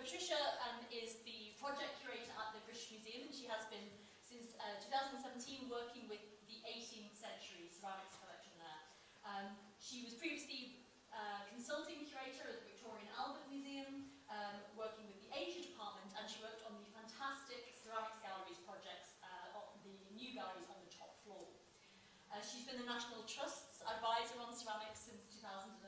Patricia is the project curator at the British Museum, and she has been since 2017 working with the 18th century ceramics collection there. She was previously consulting curator at the Victorian Albert Museum, working with the Asia department, and she worked on the fantastic ceramics galleries projects, the new galleries on the top floor. She's been the National Trust's advisor on ceramics since 2011,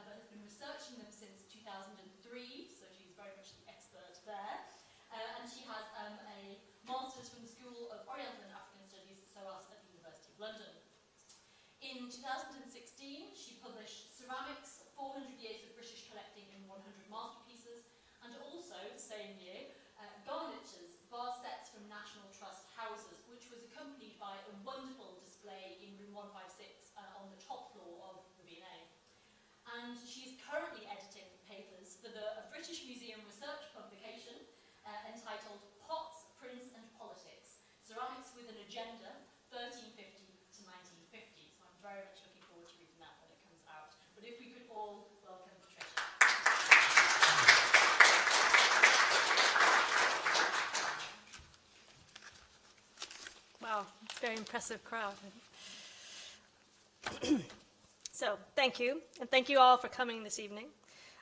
but has been researching them since 2003, so she's very much the expert there. And she has a master's from the School of Oriental and African Studies, SOAS, at the University of London. In 2016, she published Ceramics, 400 Years of British Collecting in 100 Masterpieces, and also, the same year, Garnitch's Vase Sets from National Trust Houses, which was accompanied by a wonderful display in room 156 on the top floor of the V&A. And she is currently editing papers for the British Museum research publication entitled Pots, Prints and Politics, Ceramics with an Agenda, 1350 to 1950. So I'm very much looking forward to reading that when it comes out. But if we could all welcome Patricia. Wow, very impressive crowd. So, thank you, and thank you all for coming this evening.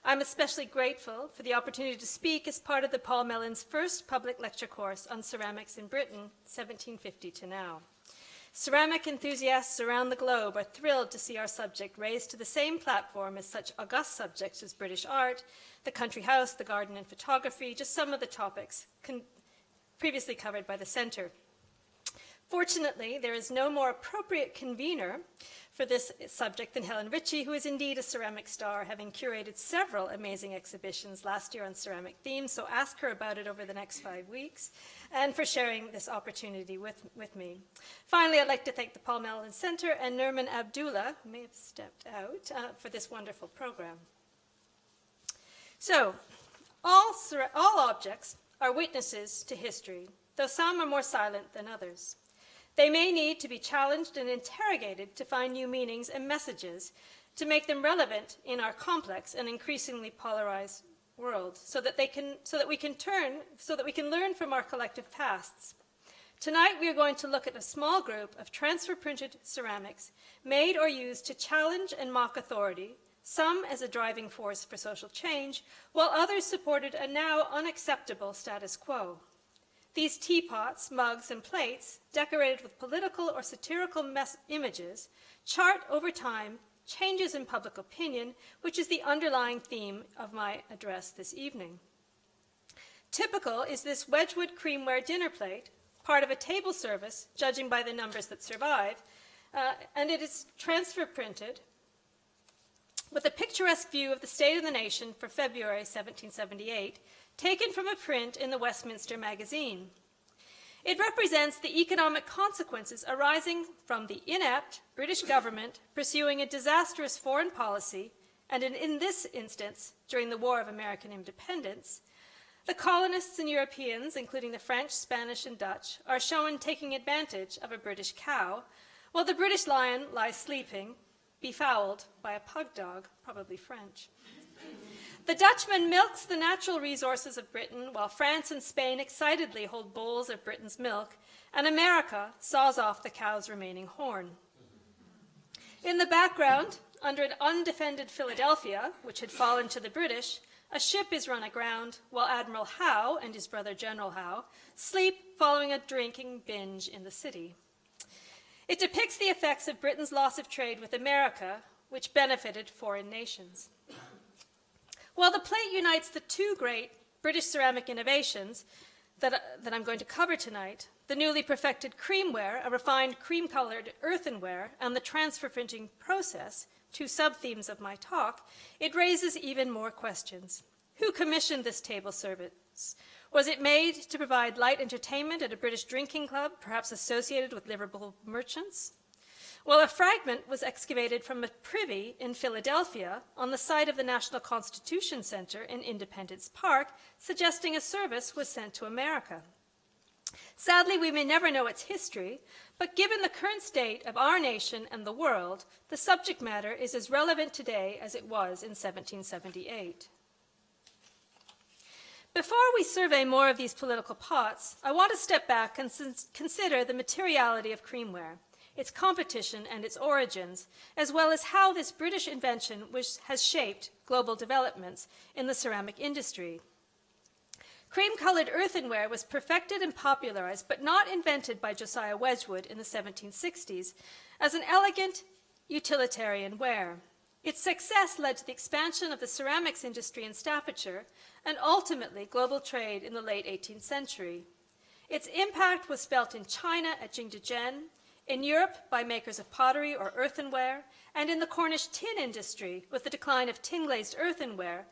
I'm especially grateful for the opportunity to speak as part of the Paul Mellon's first public lecture course on ceramics in Britain, 1750 to now. Ceramic enthusiasts around the globe are thrilled to see our subject raised to the same platform as such august subjects as British art, the country house, the garden and photography, just some of the topics previously covered by the Centre. Fortunately, there is no more appropriate convener for this subject than Helen Ritchie, who is indeed a ceramic star, having curated several amazing exhibitions last year on ceramic themes, so ask her about it over the next 5 weeks, and for sharing this opportunity with me. Finally, I'd like to thank the Paul Mellon Centre and Nurman Abdullah, who may have stepped out, for this wonderful program. So, all objects are witnesses to history, though some are more silent than others. They may need to be challenged and interrogated to find new meanings and messages to make them relevant in our complex and increasingly polarized world, so that we can learn from our collective pasts. Tonight we are going to look at a small group of transfer printed ceramics made or used to challenge and mock authority, some as a driving force for social change, while others supported a now unacceptable status quo. These teapots, mugs, and plates, decorated with political or satirical images, chart over time changes in public opinion, which is the underlying theme of my address this evening. Typical is this Wedgwood creamware dinner plate, part of a table service, judging by the numbers that survive, and it is transfer printed with a picturesque view of the state of the nation for February 1778, taken from a print in the Westminster Magazine. It represents the economic consequences arising from the inept British government pursuing a disastrous foreign policy, and in this instance, during the War of American Independence, the colonists and Europeans, including the French, Spanish, and Dutch, are shown taking advantage of a British cow, while the British lion lies sleeping, befouled by a pug dog, probably French. The Dutchman milks the natural resources of Britain, while France and Spain excitedly hold bowls of Britain's milk, and America saws off the cow's remaining horn. In the background, under an undefended Philadelphia, which had fallen to the British, a ship is run aground, while Admiral Howe and his brother General Howe sleep following a drinking binge in the city. It depicts the effects of Britain's loss of trade with America, which benefited foreign nations. While the plate unites the two great British ceramic innovations that I'm going to cover tonight, the newly perfected creamware, a refined cream-colored earthenware, and the transfer printing process, two sub-themes of my talk, it raises even more questions. Who commissioned this table service? Was it made to provide light entertainment at a British drinking club, perhaps associated with Liverpool merchants? Well, a fragment was excavated from a privy in Philadelphia on the site of the National Constitution Center in Independence Park, suggesting a service was sent to America. Sadly, we may never know its history, but given the current state of our nation and the world, the subject matter is as relevant today as it was in 1778. Before we survey more of these political pots, I want to step back and consider the materiality of creamware, its competition and its origins, as well as how this British invention has shaped global developments in the ceramic industry. Cream-colored earthenware was perfected and popularized, but not invented by Josiah Wedgwood in the 1760s, as an elegant, utilitarian ware. Its success led to the expansion of the ceramics industry in Staffordshire and ultimately global trade in the late 18th century. Its impact was felt in China at Jingdezhen, in Europe by makers of pottery or earthenware, and in the Cornish tin industry with the decline of tin-glazed earthenware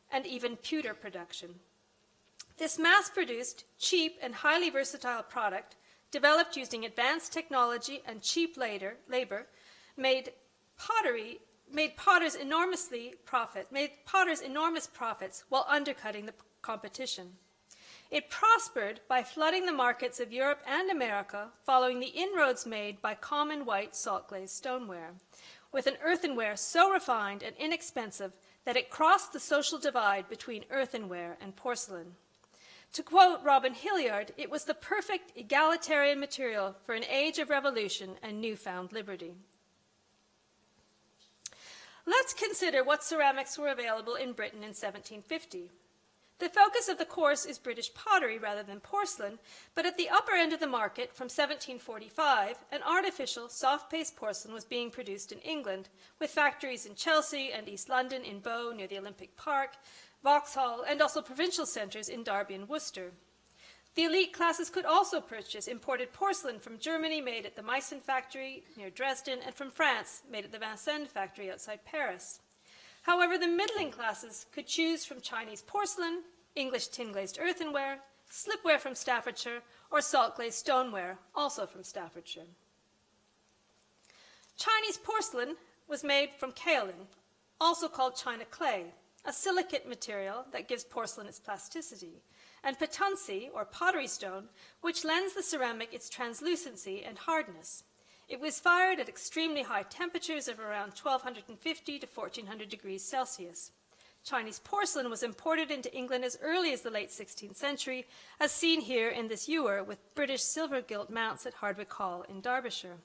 and even pewter production. This mass-produced, cheap, and highly versatile product, developed using advanced technology and cheap labor, made potters enormous profits while undercutting the competition. It prospered by flooding the markets of Europe and America following the inroads made by common white salt-glazed stoneware, with an earthenware so refined and inexpensive that it crossed the social divide between earthenware and porcelain. To quote Robin Hilliard, it was the perfect egalitarian material for an age of revolution and newfound liberty. Let's consider what ceramics were available in Britain in 1750. The focus of the course is British pottery rather than porcelain, but at the upper end of the market, from 1745, an artificial soft-paste porcelain was being produced in England, with factories in Chelsea and East London in Bow near the Olympic Park, Vauxhall, and also provincial centres in Derby and Worcester. The elite classes could also purchase imported porcelain from Germany made at the Meissen factory near Dresden, and from France made at the Vincennes factory outside Paris. However, the middling classes could choose from Chinese porcelain, English tin-glazed earthenware, slipware from Staffordshire, or salt-glazed stoneware, also from Staffordshire. Chinese porcelain was made from kaolin, also called China clay, a silicate material that gives porcelain its plasticity, and patunci, or pottery stone, which lends the ceramic its translucency and hardness. It was fired at extremely high temperatures of around 1250 to 1400 degrees Celsius. Chinese porcelain was imported into England as early as the late 16th century, as seen here in this ewer with British silver gilt mounts at Hardwick Hall in Derbyshire.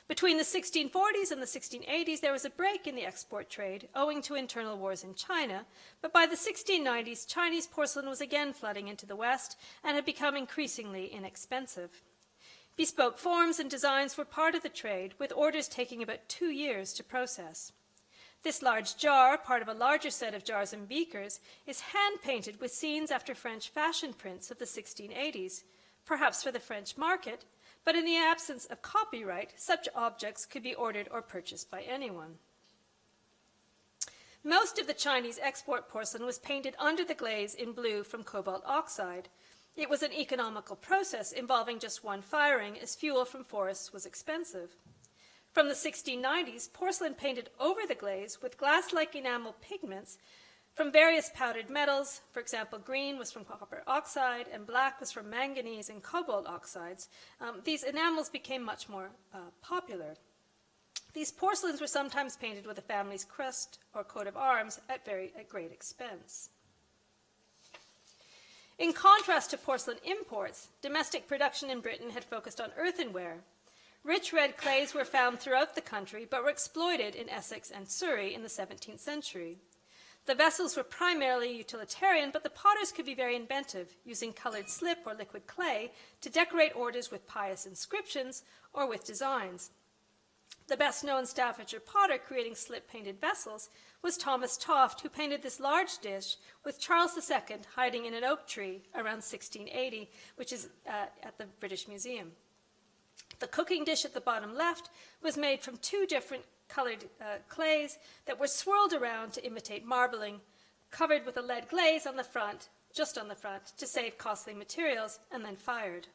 Between the 1640s and the 1680s, there was a break in the export trade owing to internal wars in China, but by the 1690s, Chinese porcelain was again flooding into the West and had become increasingly inexpensive. Bespoke forms and designs were part of the trade, with orders taking about 2 years to process. This large jar, part of a larger set of jars and beakers, is hand-painted with scenes after French fashion prints of the 1680s, perhaps for the French market, but in the absence of copyright, such objects could be ordered or purchased by anyone. Most of the Chinese export porcelain was painted under the glaze in blue from cobalt oxide. It was an economical process involving just one firing, as fuel from forests was expensive. From the 1690s, porcelain painted over the glaze with glass-like enamel pigments from various powdered metals. For example, green was from copper oxide and black was from manganese and cobalt oxides. These enamels became much more popular. These porcelains were sometimes painted with a family's crest or coat of arms at great expense. In contrast to porcelain imports, domestic production in Britain had focused on earthenware. Rich red clays were found throughout the country, but were exploited in Essex and Surrey in the 17th century. The vessels were primarily utilitarian, but the potters could be very inventive, using colored slip or liquid clay to decorate orders with pious inscriptions or with designs. The best-known Staffordshire potter creating slip-painted vessels was Thomas Toft, who painted this large dish with Charles II hiding in an oak tree around 1680, which is at the British Museum. The cooking dish at the bottom left was made from 2 different colored clays that were swirled around to imitate marbling, covered with a lead glaze on the front, just on the front, to save costly materials, and then fired.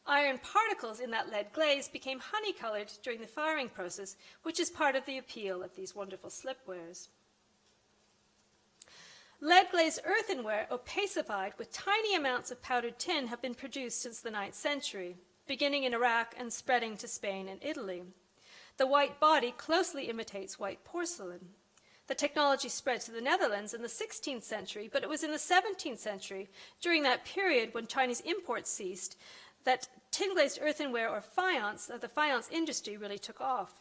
Iron particles in that lead glaze became honey-colored during the firing process, which is part of the appeal of these wonderful slipwares. Lead-glazed earthenware opacified with tiny amounts of powdered tin have been produced since the 9th century, beginning in Iraq and spreading to Spain and Italy. The white body closely imitates white porcelain. The technology spread to the Netherlands in the 16th century, but it was in the 17th century, during that period when Chinese imports ceased, that tin-glazed earthenware or faience, the faience industry, really took off.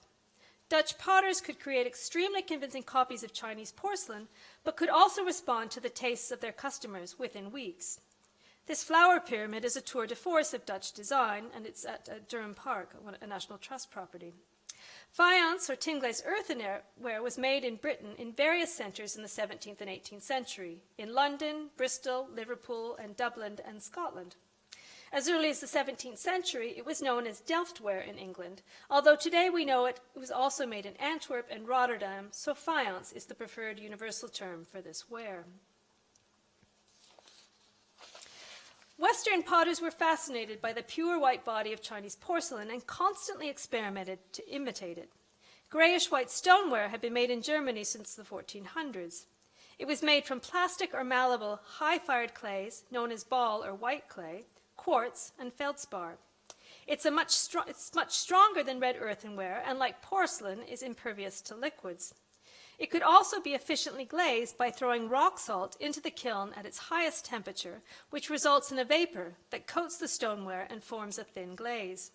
Dutch potters could create extremely convincing copies of Chinese porcelain, but could also respond to the tastes of their customers within weeks. This flower pyramid is a tour de force of Dutch design, and it's at Durham Park, a National Trust property. Faience, or tin-glazed earthenware, was made in Britain in various centres in the 17th and 18th century, in London, Bristol, Liverpool, and Dublin, and Scotland. As early as the 17th century, it was known as Delftware in England, although today we know it was also made in Antwerp and Rotterdam, so faience is the preferred universal term for this ware. Western potters were fascinated by the pure white body of Chinese porcelain and constantly experimented to imitate it. Grayish-white stoneware had been made in Germany since the 1400s. It was made from plastic or malleable high-fired clays, known as ball or white clay, quartz, and feldspar. It's much stronger than red earthenware, and like porcelain, is impervious to liquids. It could also be efficiently glazed by throwing rock salt into the kiln at its highest temperature, which results in a vapor that coats the stoneware and forms a thin glaze.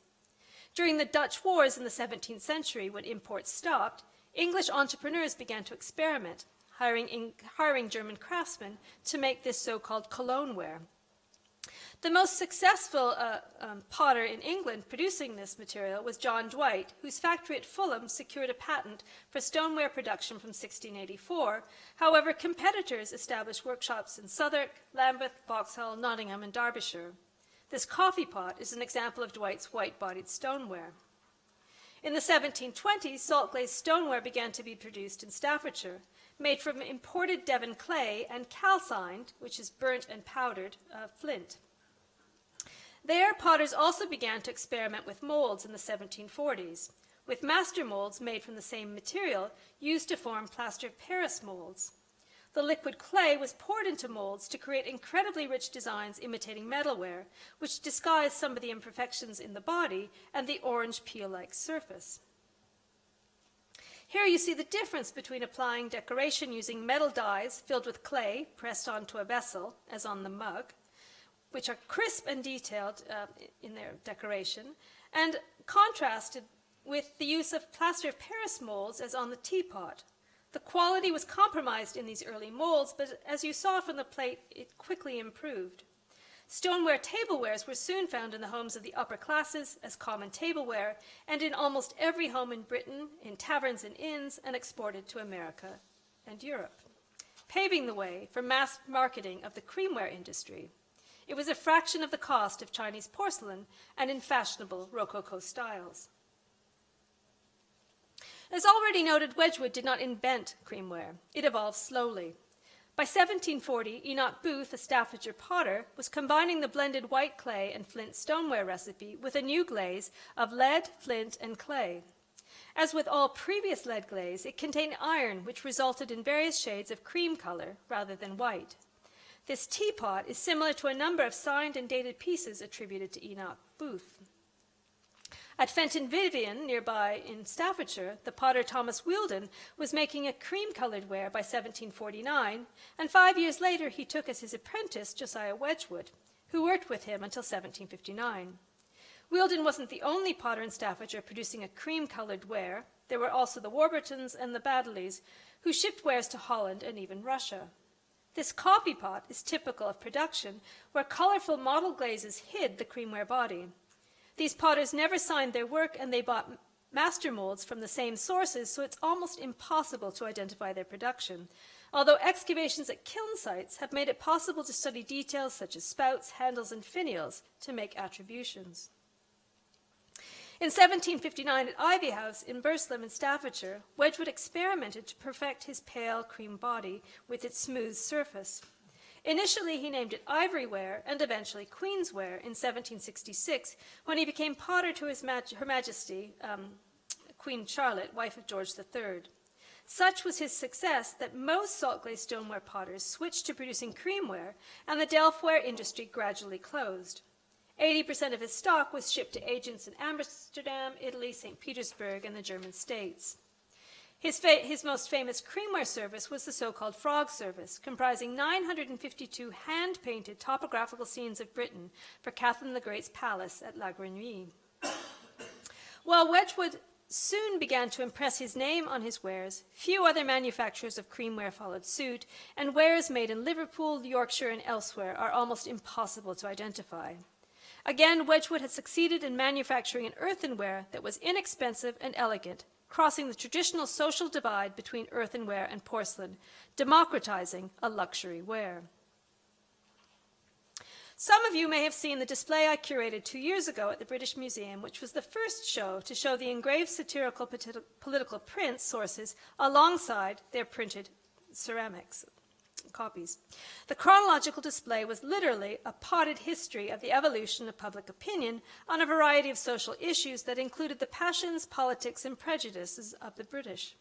During the Dutch wars in the 17th century, when imports stopped, English entrepreneurs began to experiment, hiring German craftsmen to make this so-called cologneware. The most successful potter in England producing this material was John Dwight, whose factory at Fulham secured a patent for stoneware production from 1684. However, competitors established workshops in Southwark, Lambeth, Vauxhall, Nottingham, and Derbyshire. This coffee pot is an example of Dwight's white-bodied stoneware. In the 1720s, salt-glazed stoneware began to be produced in Staffordshire, made from imported Devon clay and calcined, which is burnt and powdered, flint. There, potters also began to experiment with molds in the 1740s, with master molds made from the same material used to form plaster of Paris molds. The liquid clay was poured into molds to create incredibly rich designs imitating metalware, which disguised some of the imperfections in the body and the orange peel-like surface. Here you see the difference between applying decoration using metal dies filled with clay pressed onto a vessel, as on the mug, which are crisp and detailed in their decoration, and contrasted with the use of plaster of Paris molds, as on the teapot. The quality was compromised in these early molds, but as you saw from the plate, it quickly improved. Stoneware tablewares were soon found in the homes of the upper classes as common tableware, and in almost every home in Britain, in taverns and inns, and exported to America and Europe, paving the way for mass marketing of the creamware industry. It was a fraction of the cost of Chinese porcelain and in fashionable Rococo styles. As already noted, Wedgwood did not invent creamware. It evolved slowly. By 1740, Enoch Booth, a Staffordshire potter, was combining the blended white clay and flint stoneware recipe with a new glaze of lead, flint, and clay. As with all previous lead glaze, it contained iron, which resulted in various shades of cream color rather than white. This teapot is similar to a number of signed and dated pieces attributed to Enoch Booth. At Fenton Vivian, nearby in Staffordshire, the potter Thomas Wealden was making a cream-colored ware by 1749, and 5 years later he took as his apprentice Josiah Wedgwood, who worked with him until 1759. Wealden wasn't the only potter in Staffordshire producing a cream-colored ware. There were also the Warburtons and the Baddelys, who shipped wares to Holland and even Russia. This coffee pot is typical of production, where colorful model glazes hid the creamware body. These potters never signed their work, and they bought master molds from the same sources, so it's almost impossible to identify their production, although excavations at kiln sites have made it possible to study details such as spouts, handles, and finials to make attributions. In 1759 at Ivy House in Burslem in Staffordshire, Wedgwood experimented to perfect his pale cream body with its smooth surface. Initially, he named it Ivoryware and eventually Queensware in 1766 when he became potter to Her Majesty, Queen Charlotte, wife of George III. Such was his success that most salt-glazed stoneware potters switched to producing creamware, and the Delftware industry gradually closed. 80% of his stock was shipped to agents in Amsterdam, Italy, St. Petersburg, and the German states. His most famous creamware service was the so-called Frog Service, comprising 952 hand-painted topographical scenes of Britain for Catherine the Great's palace at La Grenouille. While Wedgwood soon began to impress his name on his wares, few other manufacturers of creamware followed suit, and wares made in Liverpool, Yorkshire, and elsewhere are almost impossible to identify. Again, Wedgwood had succeeded in manufacturing an earthenware that was inexpensive and elegant, crossing the traditional social divide between earthenware and porcelain, democratizing a luxury ware. Some of you may have seen the display I curated 2 years ago at the British Museum, which was the first show to show the engraved satirical political print sources alongside their printed ceramics copies. The chronological display was literally a potted history of the evolution of public opinion on a variety of social issues that included the passions, politics, and prejudices of the British.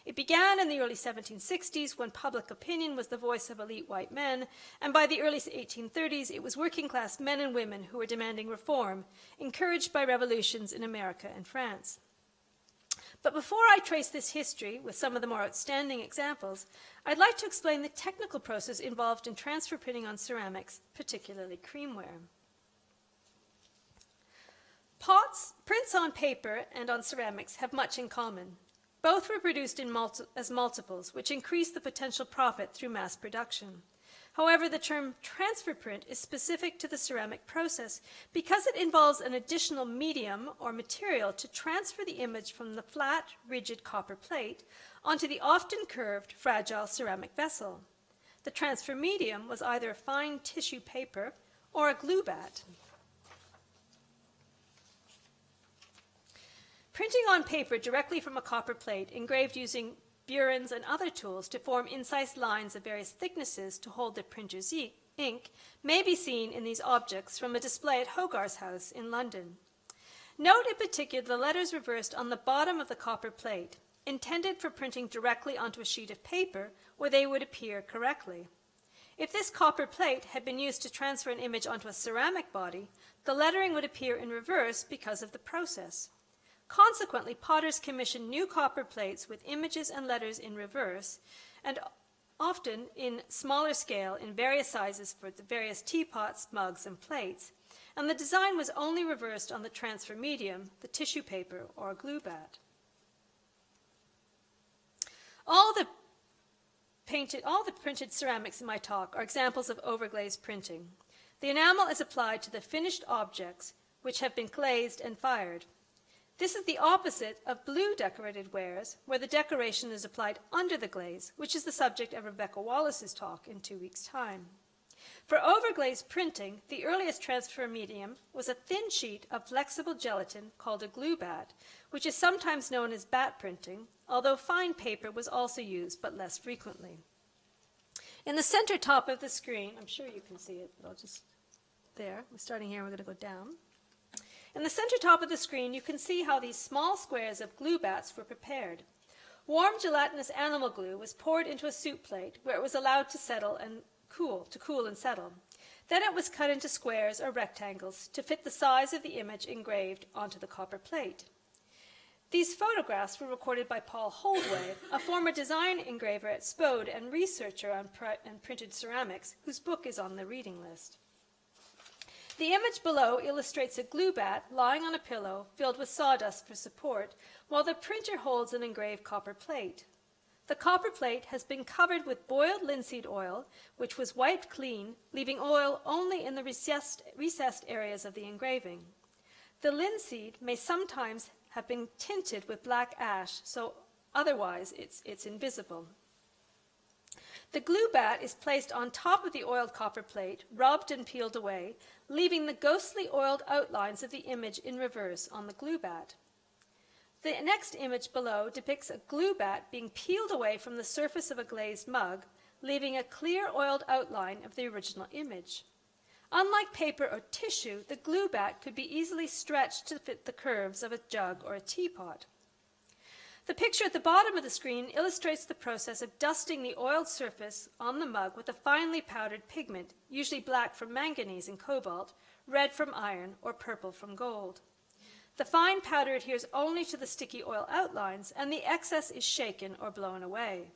It began in the early 1760s when public opinion was the voice of elite white men, and by the early 1830s it was working-class men and women who were demanding reform, encouraged by revolutions in America and France. But before I trace this history with some of the more outstanding examples, I'd like to explain the technical process involved in transfer printing on ceramics, particularly creamware. Prints on paper and on ceramics have much in common. Both were produced as multiples, which increase the potential profit through mass production. However, the term transfer print is specific to the ceramic process because it involves an additional medium or material to transfer the image from the flat, rigid copper plate onto the often curved, fragile ceramic vessel. The transfer medium was either a fine tissue paper or a glue bat. Printing on paper directly from a copper plate engraved using burins and other tools to form incise lines of various thicknesses to hold the printer's ink may be seen in these objects from a display at Hogarth's house in London. Note in particular the letters reversed on the bottom of the copper plate, intended for printing directly onto a sheet of paper where they would appear correctly. If this copper plate had been used to transfer an image onto a ceramic body, the lettering would appear in reverse because of the process. Consequently, potters commissioned new copper plates with images and letters in reverse, and often in smaller scale in various sizes for the various teapots, mugs, and plates, and the design was only reversed on the transfer medium, the tissue paper or glue bat. All the printed ceramics in my talk are examples of overglazed printing. The enamel is applied to the finished objects, which have been glazed and fired. This is the opposite of blue decorated wares, where the decoration is applied under the glaze, which is the subject of Rebecca Wallace's talk in 2 weeks' time. For overglazed printing, the earliest transfer medium was a thin sheet of flexible gelatin called a glue bat, which is sometimes known as bat printing, although fine paper was also used, but less frequently. In the center top of the screen, I'm sure you can see it, but I'll just, there, we're starting here, we're going to go down. In the center top of the screen, you can see how these small squares of glue bats were prepared. Warm gelatinous animal glue was poured into a soup plate where it was allowed to settle and cool and settle. Then it was cut into squares or rectangles to fit the size of the image engraved onto the copper plate. These photographs were recorded by Paul Holdway, a former design engraver at Spode and researcher on printed ceramics, whose book is on the reading list. The image below illustrates a glue bat lying on a pillow filled with sawdust for support, while the printer holds an engraved copper plate. The copper plate has been covered with boiled linseed oil, which was wiped clean, leaving oil only in the recessed areas of the engraving. The linseed may sometimes have been tinted with black ash, so otherwise it's invisible. The glue bat is placed on top of the oiled copper plate, rubbed and peeled away, leaving the ghostly oiled outlines of the image in reverse on the glue bat. The next image below depicts a glue bat being peeled away from the surface of a glazed mug, leaving a clear oiled outline of the original image. Unlike paper or tissue, the glue bat could be easily stretched to fit the curves of a jug or a teapot. The picture at the bottom of the screen illustrates the process of dusting the oiled surface on the mug with a finely powdered pigment, usually black from manganese and cobalt, red from iron, or purple from gold. The fine powder adheres only to the sticky oil outlines, and the excess is shaken or blown away.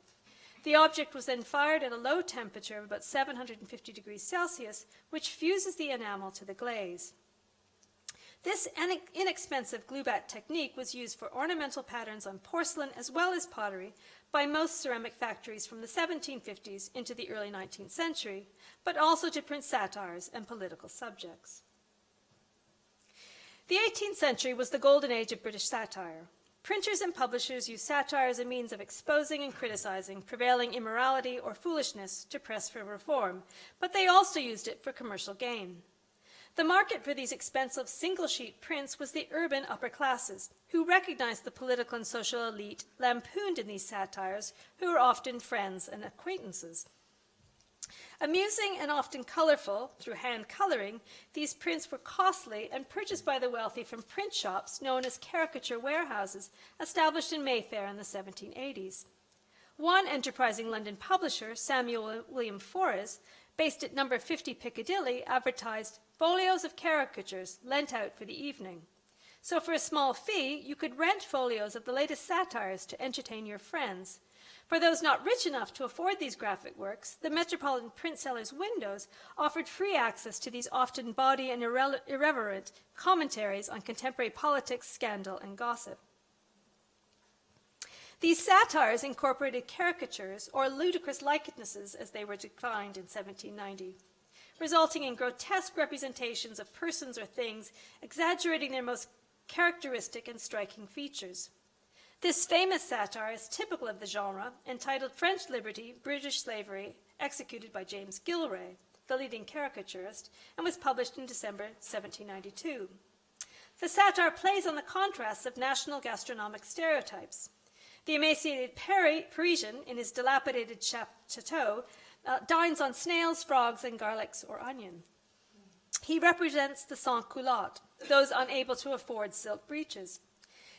The object was then fired at a low temperature of about 750 degrees Celsius, which fuses the enamel to the glaze. This inexpensive glue-back technique was used for ornamental patterns on porcelain as well as pottery by most ceramic factories from the 1750s into the early 19th century, but also to print satires and political subjects. The 18th century was the golden age of British satire. Printers and publishers used satire as a means of exposing and criticizing prevailing immorality or foolishness to press for reform, but they also used it for commercial gain. The market for these expensive single-sheet prints was the urban upper classes, who recognized the political and social elite lampooned in these satires, who were often friends and acquaintances. Amusing and often colorful, through hand coloring, these prints were costly and purchased by the wealthy from print shops known as caricature warehouses, established in Mayfair in the 1780s. One enterprising London publisher, Samuel William Forres, based at number 50 Piccadilly, advertised folios of caricatures lent out for the evening. So for a small fee, you could rent folios of the latest satires to entertain your friends. For those not rich enough to afford these graphic works, the Metropolitan Print Sellers' windows offered free access to these often bawdy and irreverent commentaries on contemporary politics, scandal, and gossip. These satires incorporated caricatures, or ludicrous likenesses as they were defined in 1790, resulting in grotesque representations of persons or things, exaggerating their most characteristic and striking features. This famous satire is typical of the genre, entitled French Liberty, British Slavery, executed by James Gilray, the leading caricaturist, and was published in December 1792. The satire plays on the contrasts of national gastronomic stereotypes. The emaciated Parisian, in his dilapidated chateau, dines on snails, frogs, and garlics or onion. He represents the sans-culotte, those unable to afford silk breeches.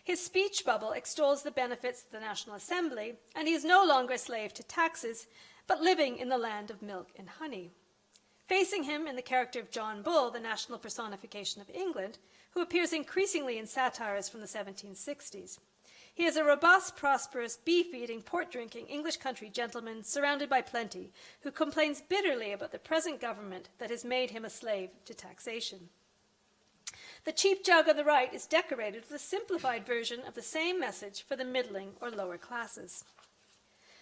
His speech bubble extols the benefits of the National Assembly, and he is no longer a slave to taxes, but living in the land of milk and honey. Facing him in the character of John Bull, the national personification of England, who appears increasingly in satires from the 1760s. He is a robust, prosperous, beef-eating, port-drinking English country gentleman surrounded by plenty, who complains bitterly about the present government that has made him a slave to taxation. The cheap jug on the right is decorated with a simplified version of the same message for the middling or lower classes.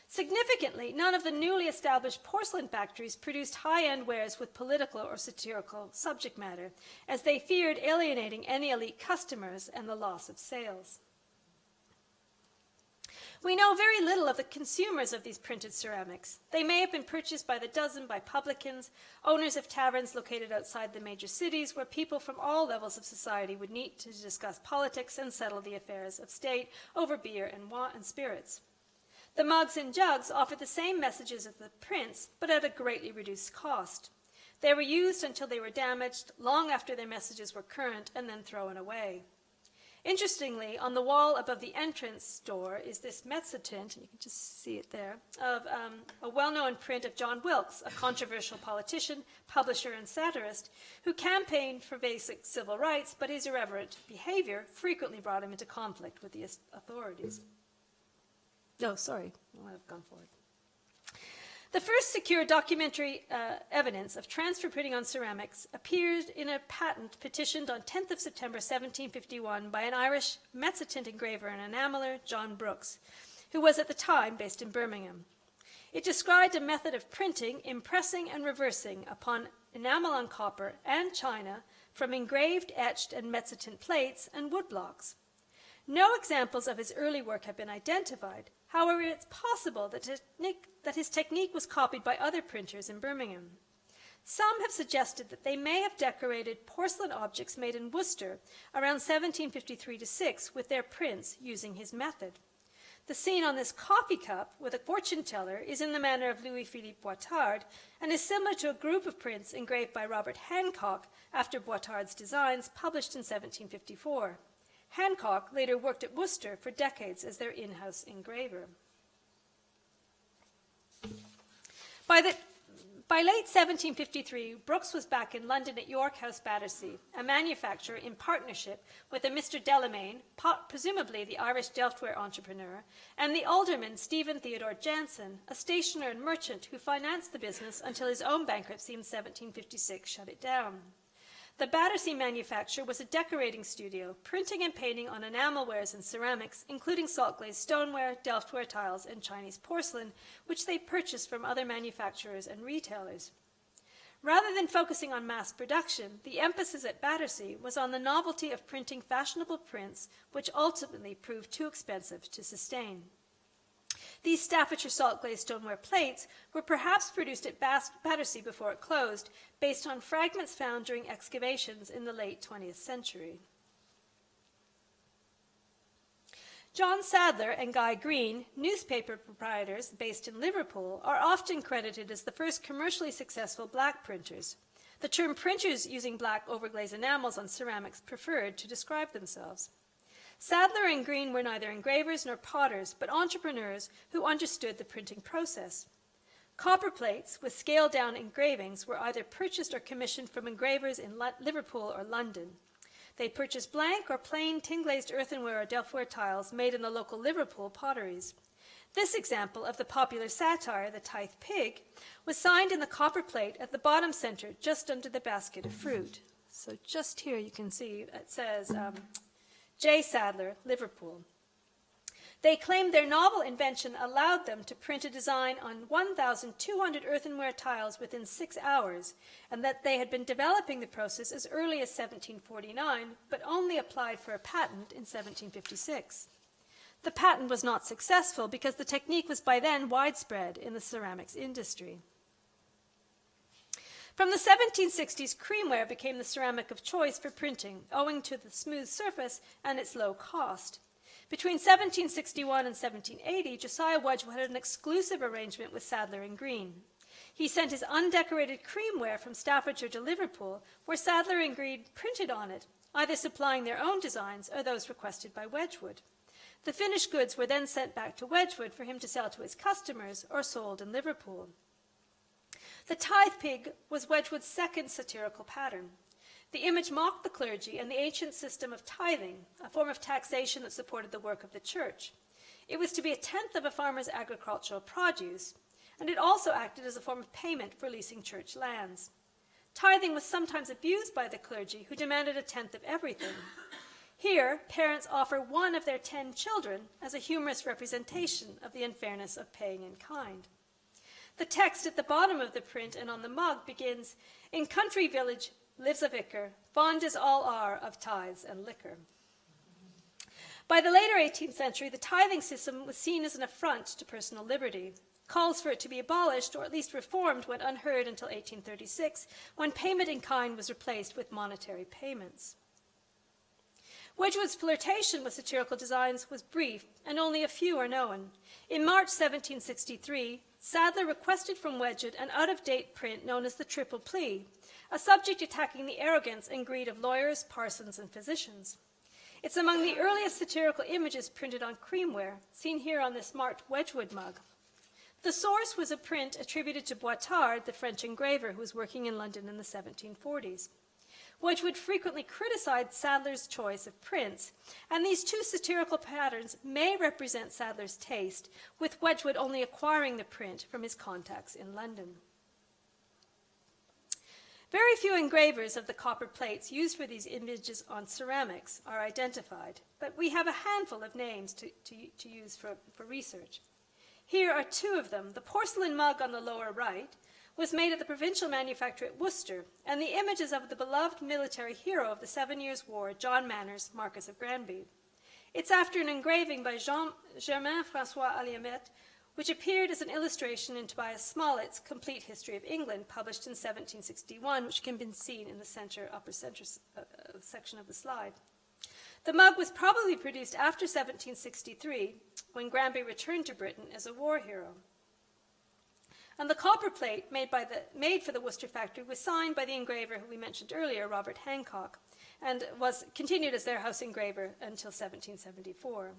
Significantly, none of the newly established porcelain factories produced high-end wares with political or satirical subject matter, as they feared alienating any elite customers and the loss of sales. We know very little of the consumers of these printed ceramics. They may have been purchased by the dozen by publicans, owners of taverns located outside the major cities, where people from all levels of society would meet to discuss politics and settle the affairs of state over beer and spirits. The mugs and jugs offered the same messages as the prints, but at a greatly reduced cost. They were used until they were damaged, long after their messages were current, and then thrown away. Interestingly, on the wall above the entrance door is this mezzotint, and you can just see it there, of a well-known print of John Wilkes, a controversial politician, publisher, and satirist, who campaigned for basic civil rights, but his irreverent behavior frequently brought him into conflict with the authorities. No, sorry, I might have gone forward. The first secure documentary evidence of transfer printing on ceramics appeared in a patent petitioned on 10th of September 1751 by an Irish mezzotint engraver and enameler, John Brooks, who was at the time based in Birmingham. It described a method of printing, impressing, and reversing upon enamel on copper and china from engraved, etched, and mezzotint plates and woodblocks. No examples of his early work have been identified. However, it's possible that his technique was copied by other printers in Birmingham. Some have suggested that they may have decorated porcelain objects made in Worcester around 1753-6 with their prints using his method. The scene on this coffee cup with a fortune teller is in the manner of Louis-Philippe Boitard and is similar to a group of prints engraved by Robert Hancock after Boitard's designs, published in 1754. Hancock later worked at Worcester for decades as their in-house engraver. By By late 1753, Brooks was back in London at York House, Battersea, a manufacturer in partnership with a Mr. Delamain, presumably the Irish Delftware entrepreneur, and the alderman Stephen Theodore Jansen, a stationer and merchant who financed the business until his own bankruptcy in 1756 shut it down. The Battersea manufacture was a decorating studio, printing and painting on enamelwares and ceramics, including salt-glazed stoneware, Delftware tiles, and Chinese porcelain, which they purchased from other manufacturers and retailers. Rather than focusing on mass production, the emphasis at Battersea was on the novelty of printing fashionable prints, which ultimately proved too expensive to sustain. These Staffordshire salt-glazed stoneware plates were perhaps produced at Battersea before it closed, based on fragments found during excavations in the late 20th century. John Sadler and Guy Green, newspaper proprietors based in Liverpool, are often credited as the first commercially successful black printers. The term printers using black overglazed enamels on ceramics preferred to describe themselves. Sadler and Green were neither engravers nor potters, but entrepreneurs who understood the printing process. Copper plates with scaled-down engravings were either purchased or commissioned from engravers in Liverpool or London. They purchased blank or plain tin-glazed earthenware or Delftware tiles made in the local Liverpool potteries. This example of the popular satire, The Tithe Pig, was signed in the copper plate at the bottom center, just under the basket of fruit. So just here you can see it says J. Sadler, Liverpool. They claimed their novel invention allowed them to print a design on 1,200 earthenware tiles within 6 hours, and that they had been developing the process as early as 1749, but only applied for a patent in 1756. The patent was not successful because the technique was by then widespread in the ceramics industry. From the 1760s, creamware became the ceramic of choice for printing, owing to the smooth surface and its low cost. Between 1761 and 1780, Josiah Wedgwood had an exclusive arrangement with Sadler and Green. He sent his undecorated creamware from Staffordshire to Liverpool, where Sadler and Green printed on it, either supplying their own designs or those requested by Wedgwood. The finished goods were then sent back to Wedgwood for him to sell to his customers or sold in Liverpool. The Tithe Pig was Wedgwood's second satirical pattern. The image mocked the clergy and the ancient system of tithing, a form of taxation that supported the work of the church. It was to be a tenth of a farmer's agricultural produce, and it also acted as a form of payment for leasing church lands. Tithing was sometimes abused by the clergy, who demanded a tenth of everything. Here, parents offer one of their 10 children as a humorous representation of the unfairness of paying in kind. The text at the bottom of the print and on the mug begins, "In country village lives a vicar, fond as all are of tithes and liquor." By the later 18th century, the tithing system was seen as an affront to personal liberty. Calls for it to be abolished, or at least reformed, went unheard until 1836, when payment in kind was replaced with monetary payments. Wedgwood's flirtation with satirical designs was brief, and only a few are known. In March 1763, Sadler requested from Wedgwood an out-of-date print known as the Triple Plea, a subject attacking the arrogance and greed of lawyers, parsons, and physicians. It's among the earliest satirical images printed on creamware, seen here on this marked Wedgwood mug. The source was a print attributed to Boitard, the French engraver who was working in London in the 1740s. Wedgwood frequently criticized Sadler's choice of prints, and these two satirical patterns may represent Sadler's taste, with Wedgwood only acquiring the print from his contacts in London. Very few engravers of the copper plates used for these images on ceramics are identified, but we have a handful of names to use for research. Here are two of them. The porcelain mug on the lower right was made at the provincial manufacturer at Worcester, and the images of the beloved military hero of the 7 Years' War, John Manners, Marquis of Granby. It's after an engraving by Germain-François Alliomet, which appeared as an illustration in Tobias Smollett's Complete History of England, published in 1761, which can be seen in the upper center section of the slide. The mug was probably produced after 1763, when Granby returned to Britain as a war hero. And the copper plate made for the Worcester factory was signed by the engraver who we mentioned earlier, Robert Hancock, and was continued as their house engraver until 1774.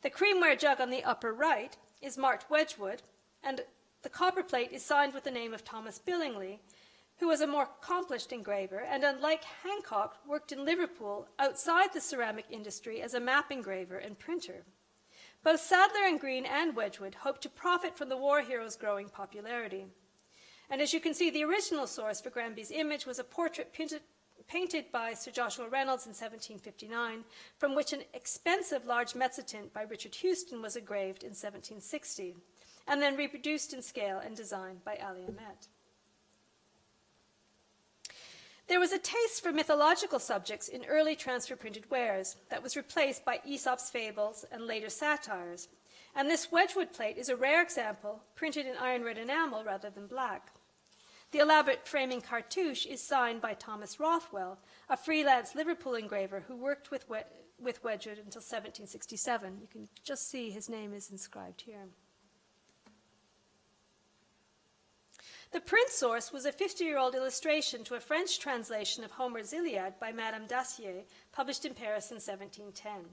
The creamware jug on the upper right is marked Wedgwood, and The copper plate is signed with the name of Thomas Billingsley, who was a more accomplished engraver and, unlike Hancock, worked in Liverpool outside the ceramic industry as a map engraver and printer. Both Sadler and Green and Wedgwood hoped to profit from the war hero's growing popularity. And as you can see, the original source for Granby's image was a portrait painted by Sir Joshua Reynolds in 1759, from which an expensive large mezzotint by Richard Houston was engraved in 1760, and then reproduced in scale and design by Ali Ahmet. There was a taste for mythological subjects in early transfer printed wares that was replaced by Aesop's fables and later satires, and this Wedgwood plate is a rare example, printed in iron red enamel rather than black. The elaborate framing cartouche is signed by Thomas Rothwell, a freelance Liverpool engraver who worked with Wedgwood until 1767. You can just see his name is inscribed here. The print source was a 50-year-old illustration to a French translation of Homer's Iliad by Madame Dacier, published in Paris in 1710-11.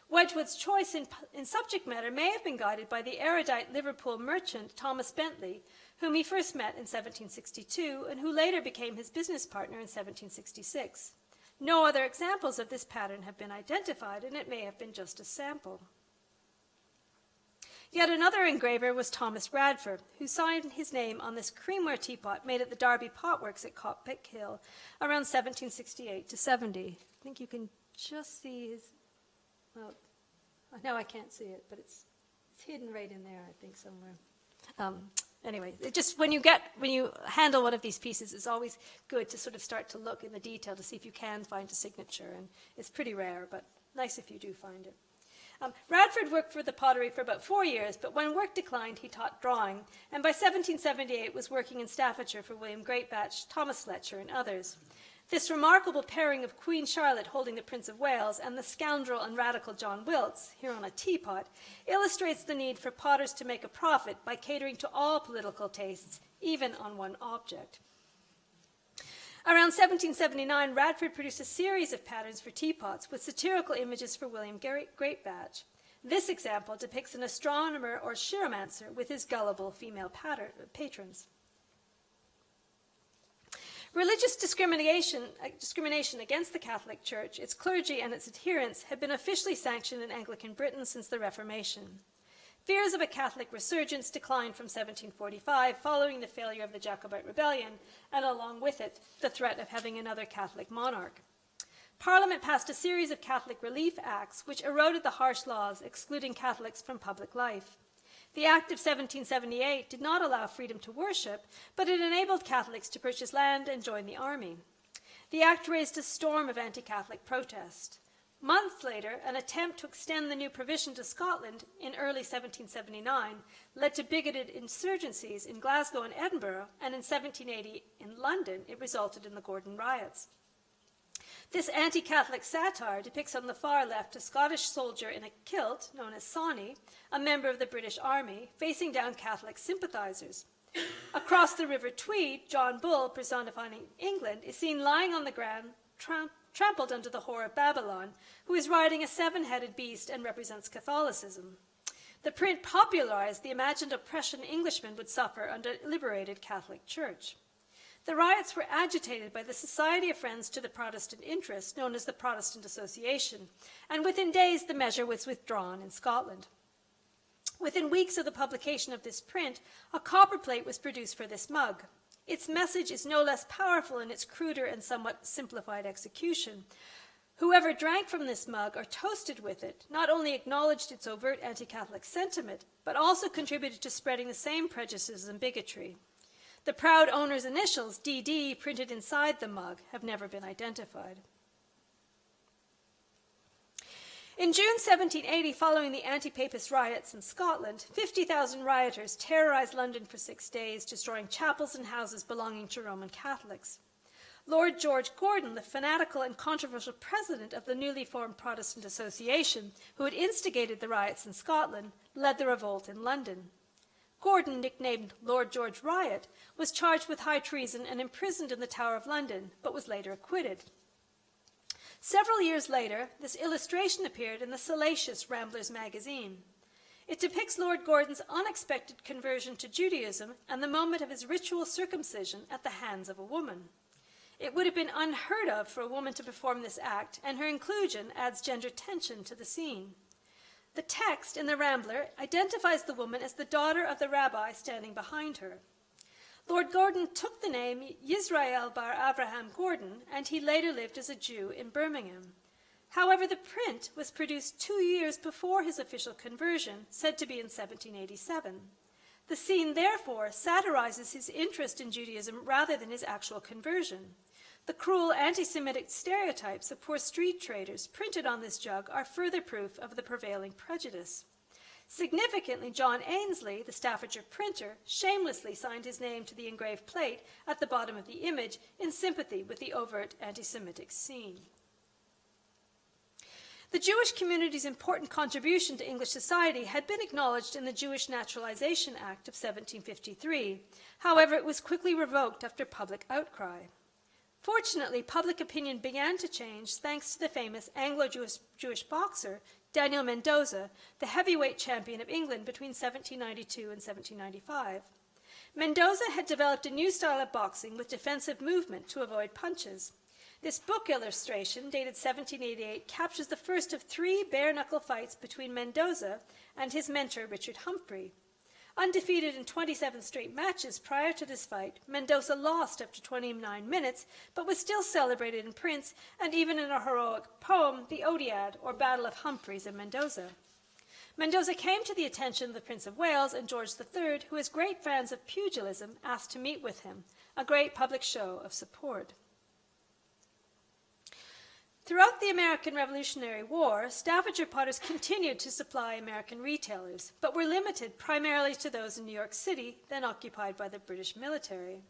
Wedgwood's choice in subject matter may have been guided by the erudite Liverpool merchant Thomas Bentley, whom he first met in 1762 and who later became his business partner in 1766. No other examples of this pattern have been identified, and it may have been just a sample. Yet another engraver was Thomas Radford, who signed his name on this creamware teapot made at the Derby Potworks at Coppic Hill around 1768 to 70. I think you can just see his, well, no, I can't see it, but it's hidden right in there, I think, somewhere. Anyway, it just when you handle one of these pieces, it's always good to sort of start to look in the detail to see if you can find a signature, and it's pretty rare, but nice if you do find it. Radford worked for the pottery for about 4 years, but when work declined, he taught drawing, and by 1778 was working in Staffordshire for William Greatbatch, Thomas Fletcher, and others. This remarkable pairing of Queen Charlotte holding the Prince of Wales and the scoundrel and radical John Wilkes, here on a teapot, illustrates the need for potters to make a profit by catering to all political tastes, even on one object. Around 1779, Radford produced a series of patterns for teapots with satirical images for William Greatbatch. This example depicts an astronomer or chiromancer with his gullible female patrons. Religious discrimination against the Catholic Church, its clergy, and its adherents had been officially sanctioned in Anglican Britain since the Reformation. Fears of a Catholic resurgence declined from 1745 following the failure of the Jacobite Rebellion, and along with it, the threat of having another Catholic monarch. Parliament passed a series of Catholic Relief Acts which eroded the harsh laws excluding Catholics from public life. The Act of 1778 did not allow freedom to worship, but it enabled Catholics to purchase land and join the army. The Act raised a storm of anti-Catholic protest. Months later, an attempt to extend the new provision to Scotland in early 1779 led to bigoted insurgencies in Glasgow and Edinburgh, and in 1780 in London, it resulted in the Gordon riots. This anti-Catholic satire depicts on the far left a Scottish soldier in a kilt, known as Sawney, a member of the British Army, facing down Catholic sympathizers. Across the River Tweed, John Bull, personifying England, is seen lying on the ground, trampled under the whore of Babylon, who is riding a seven-headed beast and represents Catholicism. The print popularized the imagined oppression Englishmen would suffer under a liberated Catholic Church. The riots were agitated by the Society of Friends to the Protestant Interest, known as the Protestant Association, and within days the measure was withdrawn in Scotland. Within weeks of the publication of this print, a copper plate was produced for this mug. Its message is no less powerful in its cruder and somewhat simplified execution. Whoever drank from this mug or toasted with it not only acknowledged its overt anti-Catholic sentiment, but also contributed to spreading the same prejudices and bigotry. The proud owner's initials, DD, printed inside the mug, have never been identified. In June 1780, following the anti-papist riots in Scotland, 50,000 rioters terrorized London for 6 days, destroying chapels and houses belonging to Roman Catholics. Lord George Gordon, the fanatical and controversial president of the newly formed Protestant Association, who had instigated the riots in Scotland, led the revolt in London. Gordon, nicknamed Lord George Riot, was charged with high treason and imprisoned in the Tower of London, but was later acquitted. Several years later, this illustration appeared in the salacious Ramblers magazine. It depicts Lord Gordon's unexpected conversion to Judaism and the moment of his ritual circumcision at the hands of a woman. It would have been unheard of for a woman to perform this act, and her inclusion adds gender tension to the scene. The text in The Rambler identifies the woman as the daughter of the rabbi standing behind her. Lord Gordon took the name Yisrael bar Avraham Gordon, and he later lived as a Jew in Birmingham. However, the print was produced 2 years before his official conversion, said to be in 1787. The scene, therefore, satirizes his interest in Judaism rather than his actual conversion. The cruel anti-Semitic stereotypes of poor street traders printed on this jug are further proof of the prevailing prejudice. Significantly, John Ainsley, the Staffordshire printer, shamelessly signed his name to the engraved plate at the bottom of the image in sympathy with the overt anti-Semitic scene. The Jewish community's important contribution to English society had been acknowledged in the Jewish Naturalization Act of 1753. However, it was quickly revoked after public outcry. Fortunately, public opinion began to change thanks to the famous Anglo-Jewish boxer Daniel Mendoza, the heavyweight champion of England between 1792 and 1795. Mendoza had developed a new style of boxing with defensive movement to avoid punches. This book illustration, dated 1788, captures the first of 3 bare-knuckle fights between Mendoza and his mentor, Richard Humphrey. Undefeated in 27 straight matches prior to this fight, Mendoza lost after 29 minutes, but was still celebrated in prints and even in a heroic poem, the Odiad, or Battle of Humphreys and Mendoza. Mendoza came to the attention of the Prince of Wales and George III, who, as great fans of pugilism, asked to meet with him, a great public show of support. Throughout the American Revolutionary War, Staffordshire potters continued to supply American retailers, but were limited primarily to those in New York City, then occupied by the British military.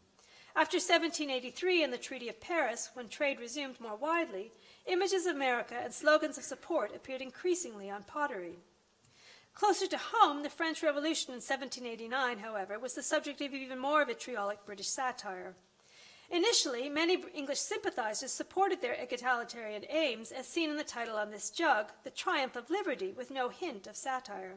After 1783 and the Treaty of Paris, when trade resumed more widely, images of America and slogans of support appeared increasingly on pottery. Closer to home, the French Revolution in 1789, however, was the subject of even more vitriolic British satire. Initially, many English sympathizers supported their egalitarian aims, as seen in the title on this jug, The Triumph of Liberty, with no hint of satire.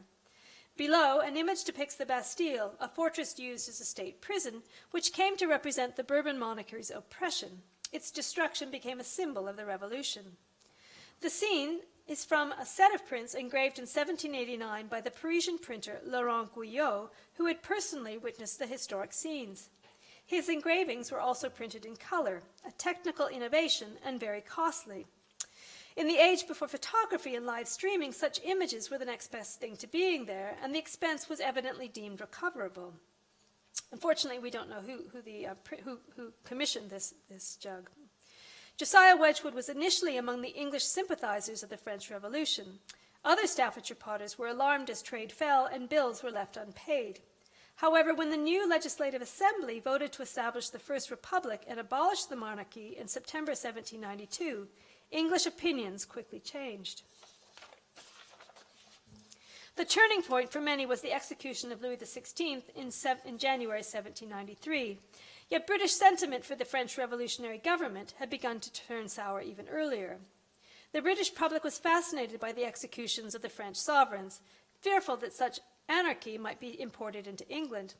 Below, an image depicts the Bastille, a fortress used as a state prison, which came to represent the Bourbon monarchy's oppression. Its destruction became a symbol of the Revolution. The scene is from a set of prints engraved in 1789 by the Parisian printer Laurent Guyot, who had personally witnessed the historic scenes. His engravings were also printed in color, a technical innovation and very costly. In the age before photography and live streaming, such images were the next best thing to being there, and the expense was evidently deemed recoverable. Unfortunately, we don't know who commissioned this jug. Josiah Wedgwood was initially among the English sympathizers of the French Revolution. Other Staffordshire potters were alarmed as trade fell and bills were left unpaid. However, when the new Legislative Assembly voted to establish the First Republic and abolish the monarchy in September 1792, English opinions quickly changed. The turning point for many was the execution of Louis XVI in January 1793. Yet British sentiment for the French revolutionary government had begun to turn sour even earlier. The British public was fascinated by the executions of the French sovereigns, fearful that such anarchy might be imported into England.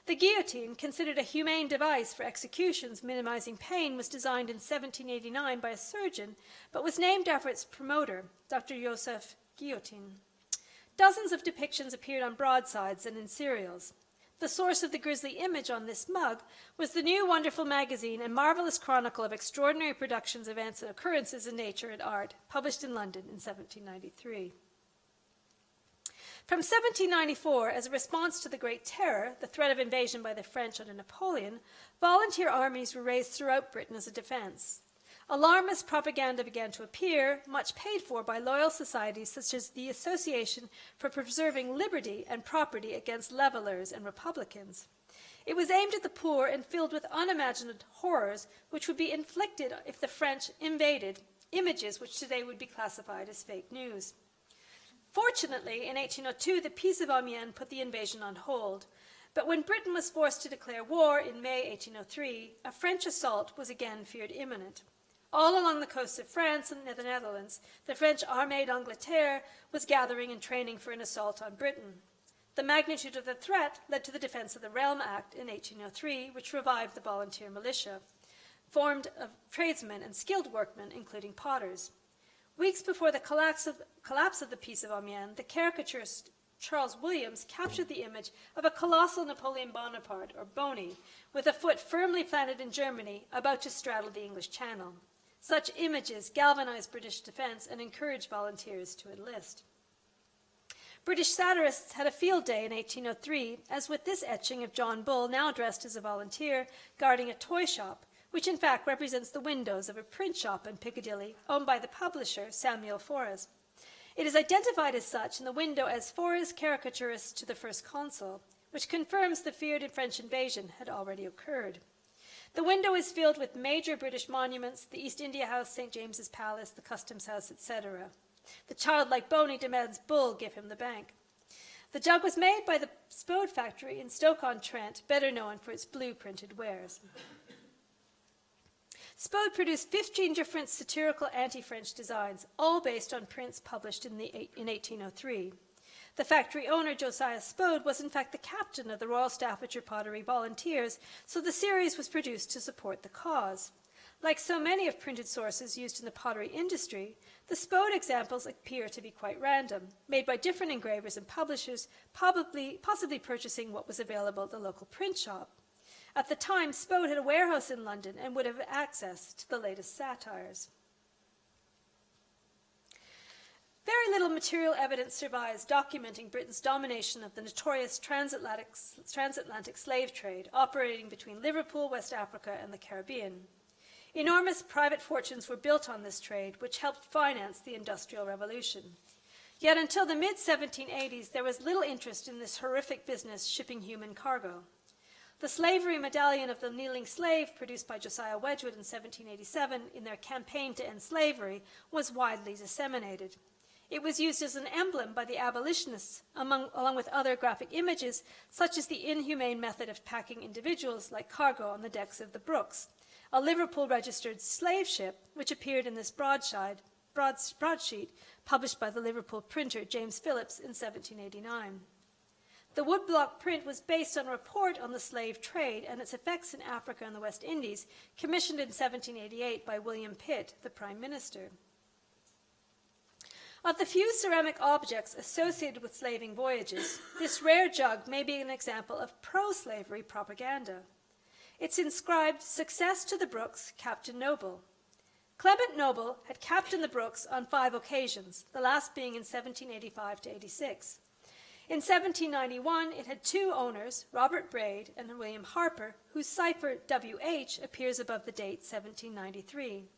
The guillotine, considered a humane device for executions minimizing pain, was designed in 1789 by a surgeon, but was named after its promoter, Dr. Joseph Guillotin. Dozens of depictions appeared on broadsides and in serials. The source of the grisly image on this mug was the New Wonderful Magazine, a marvelous chronicle of extraordinary productions, events, and occurrences in nature and art, published in London in 1793. From 1794, as a response to the Great Terror, the threat of invasion by the French under Napoleon, volunteer armies were raised throughout Britain as a defense. Alarmist propaganda began to appear, much paid for by loyal societies such as the Association for Preserving Liberty and Property Against Levelers and Republicans. It was aimed at the poor and filled with unimagined horrors which would be inflicted if the French invaded, images which today would be classified as fake news. Fortunately, in 1802, the Peace of Amiens put the invasion on hold. But when Britain was forced to declare war in May 1803, a French assault was again feared imminent. All along the coasts of France and the Netherlands, the French Armée d'Angleterre was gathering and training for an assault on Britain. The magnitude of the threat led to the Defence of the Realm Act in 1803, which revived the volunteer militia, formed of tradesmen and skilled workmen, including potters. Weeks before the collapse of the Peace of Amiens, the caricaturist Charles Williams captured the image of a colossal Napoleon Bonaparte, or Boney, with a foot firmly planted in Germany, about to straddle the English Channel. Such images galvanized British defense and encouraged volunteers to enlist. British satirists had a field day in 1803, as with this etching of John Bull, now dressed as a volunteer, guarding a toy shop, which in fact represents the windows of a print shop in Piccadilly, owned by the publisher Samuel Forres. It is identified as such in the window as Forres' caricaturist to the First Consul, which confirms the feared French invasion had already occurred. The window is filled with major British monuments, the East India House, St. James's Palace, the Customs House, etc. The childlike Boney demands Bull give him the bank. The jug was made by the Spode factory in Stoke-on-Trent, better known for its blue-printed wares. Spode produced 15 different satirical anti-French designs, all based on prints published in 1803. The factory owner, Josiah Spode, was in fact the captain of the Royal Staffordshire Pottery Volunteers, so the series was produced to support the cause. Like so many of printed sources used in the pottery industry, the Spode examples appear to be quite random, made by different engravers and publishers, possibly purchasing what was available at the local print shop. At the time, Spode had a warehouse in London and would have access to the latest satires. Very little material evidence survives documenting Britain's domination of the notorious transatlantic slave trade operating between Liverpool, West Africa, and the Caribbean. Enormous private fortunes were built on this trade, which helped finance the Industrial Revolution. Yet until the mid-1780s, there was little interest in this horrific business shipping human cargo. The slavery medallion of the kneeling slave, produced by Josiah Wedgwood in 1787 in their campaign to end slavery, was widely disseminated. It was used as an emblem by the abolitionists, along with other graphic images, such as the inhumane method of packing individuals like cargo on the decks of the Brooks, a Liverpool-registered slave ship which appeared in this broadsheet published by the Liverpool printer James Phillips in 1789. The woodblock print was based on a report on the slave trade and its effects in Africa and the West Indies, commissioned in 1788 by William Pitt, the Prime Minister. Of the few ceramic objects associated with slaving voyages, this rare jug may be an example of pro-slavery propaganda. It's inscribed, "Success to the Brooks, Captain Noble." Clement Noble had captained the Brooks on 5 occasions, the last being in 1785 to 86. In 1791, it had 2 owners, Robert Braid and William Harper, whose cipher WH appears above the date 1793.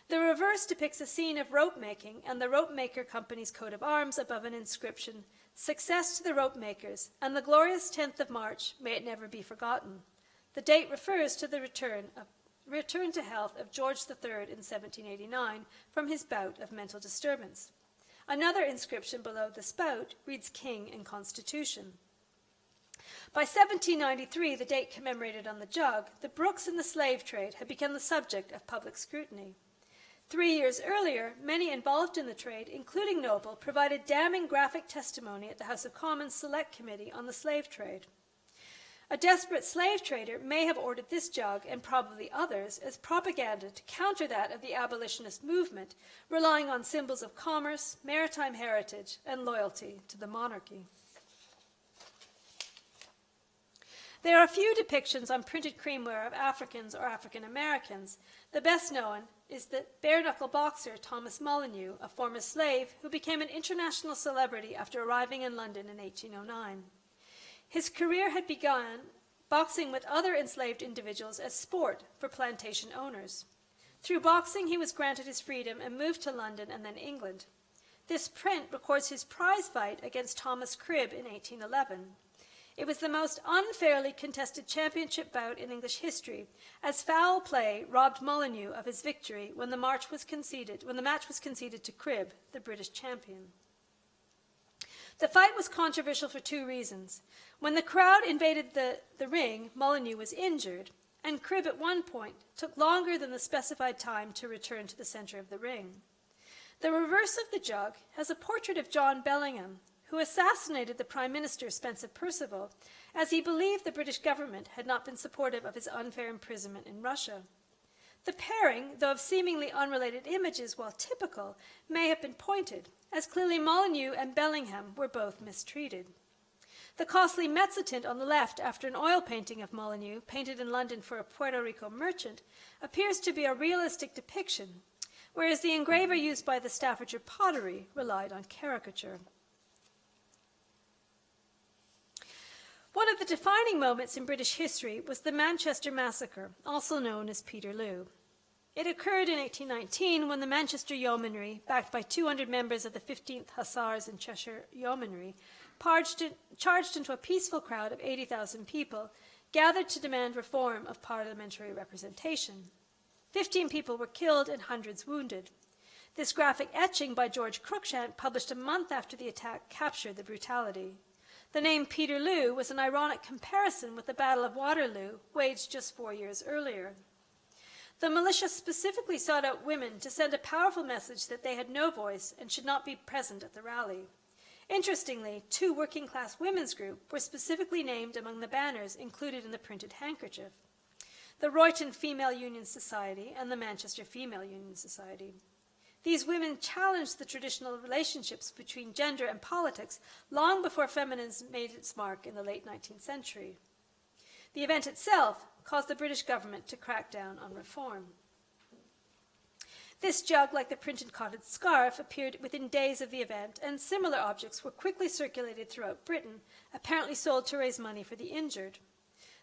The reverse depicts a scene of rope making and the Rope Maker Company's coat of arms above an inscription, "Success to the rope makers, and the glorious 10th of March, may it never be forgotten." The date refers to the return to health of George III in 1789 from his bout of mental disturbance. Another inscription below the spout reads King and Constitution. By 1793, the date commemorated on the jug, the Brooks and the slave trade had become the subject of public scrutiny. 3 years earlier, many involved in the trade, including Noble, provided damning graphic testimony at the House of Commons Select Committee on the slave trade. A desperate slave trader may have ordered this jug, and probably others, as propaganda to counter that of the abolitionist movement, relying on symbols of commerce, maritime heritage, and loyalty to the monarchy. There are few depictions on printed creamware of Africans or African Americans. The best known is the bare-knuckle boxer Thomas Molyneux, a former slave who became an international celebrity after arriving in London in 1809. His career had begun boxing with other enslaved individuals as sport for plantation owners. Through boxing, he was granted his freedom and moved to London and then England. This print records his prize fight against Thomas Cribb in 1811. It was the most unfairly contested championship bout in English history, as foul play robbed Molyneux of his victory when the match was conceded to Cribb, the British champion. The fight was controversial for 2 reasons. When the crowd invaded the ring, Molyneux was injured. and Cribb at one point took longer than the specified time to return to the center of the ring. The reverse of the jug has a portrait of John Bellingham, who assassinated the Prime Minister Spencer Perceval, as he believed the British government had not been supportive of his unfair imprisonment in Russia. The pairing, though of seemingly unrelated images while typical, may have been pointed, as clearly Molyneux and Bellingham were both mistreated. The costly mezzotint on the left, after an oil painting of Molyneux, painted in London for a Puerto Rico merchant, appears to be a realistic depiction, whereas the engraver used by the Staffordshire pottery relied on caricature. One of the defining moments in British history was the Manchester Massacre, also known as Peterloo. It occurred in 1819 when the Manchester Yeomanry, backed by 200 members of the 15th Hussars and Cheshire Yeomanry, charged into a peaceful crowd of 80,000 people, gathered to demand reform of parliamentary representation. 15 people were killed and hundreds wounded. This graphic etching by George Cruikshank, published a month after the attack, captured the brutality. The name Peterloo was an ironic comparison with the Battle of Waterloo, waged just 4 years earlier. The militia specifically sought out women to send a powerful message that they had no voice and should not be present at the rally. Interestingly, 2 working-class women's groups were specifically named among the banners included in the printed handkerchief: the Royton Female Union Society and the Manchester Female Union Society. These women challenged the traditional relationships between gender and politics long before feminism made its mark in the late 19th century. The event itself caused the British government to crack down on reform. This jug, like the printed cotton scarf, appeared within days of the event, and similar objects were quickly circulated throughout Britain, apparently sold to raise money for the injured.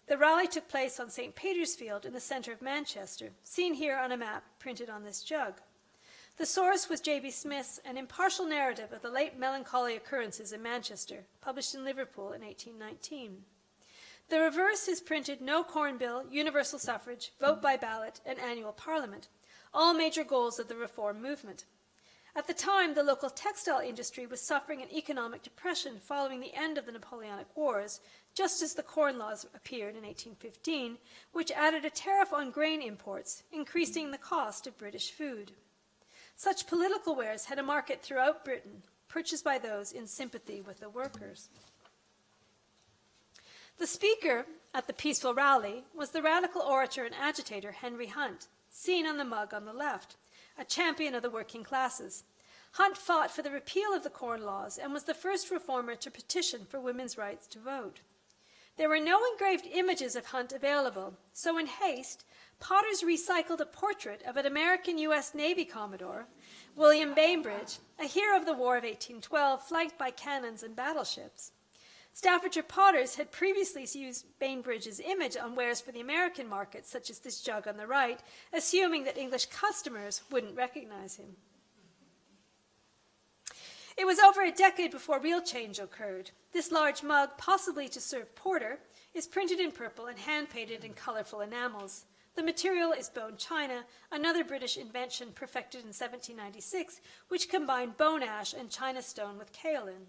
The rally took place on St. Peter's Field in the centre of Manchester, seen here on a map printed on this jug. The source was J.B. Smith's An Impartial Narrative of the Late Melancholy Occurrences in Manchester, published in Liverpool in 1819. The reverse is printed No Corn Bill, Universal Suffrage, Vote by Ballot, and Annual Parliament, all major goals of the reform movement. At the time, the local textile industry was suffering an economic depression following the end of the Napoleonic Wars, just as the Corn Laws appeared in 1815, which added a tariff on grain imports, increasing the cost of British food. Such political wares had a market throughout Britain, purchased by those in sympathy with the workers. The speaker at the peaceful rally was the radical orator and agitator Henry Hunt, seen on the mug on the left, a champion of the working classes. Hunt fought for the repeal of the Corn Laws and was the first reformer to petition for women's rights to vote. There were no engraved images of Hunt available, so in haste, potters recycled a portrait of an American U.S. Navy Commodore, William Bainbridge, a hero of the War of 1812, flanked by cannons and battleships. Staffordshire potters had previously used Bainbridge's image on wares for the American market, such as this jug on the right, assuming that English customers wouldn't recognize him. It was over a decade before real change occurred. This large mug, possibly to serve porter, is printed in purple and hand-painted in colorful enamels. The material is bone china, another British invention perfected in 1796, which combined bone ash and china stone with kaolin.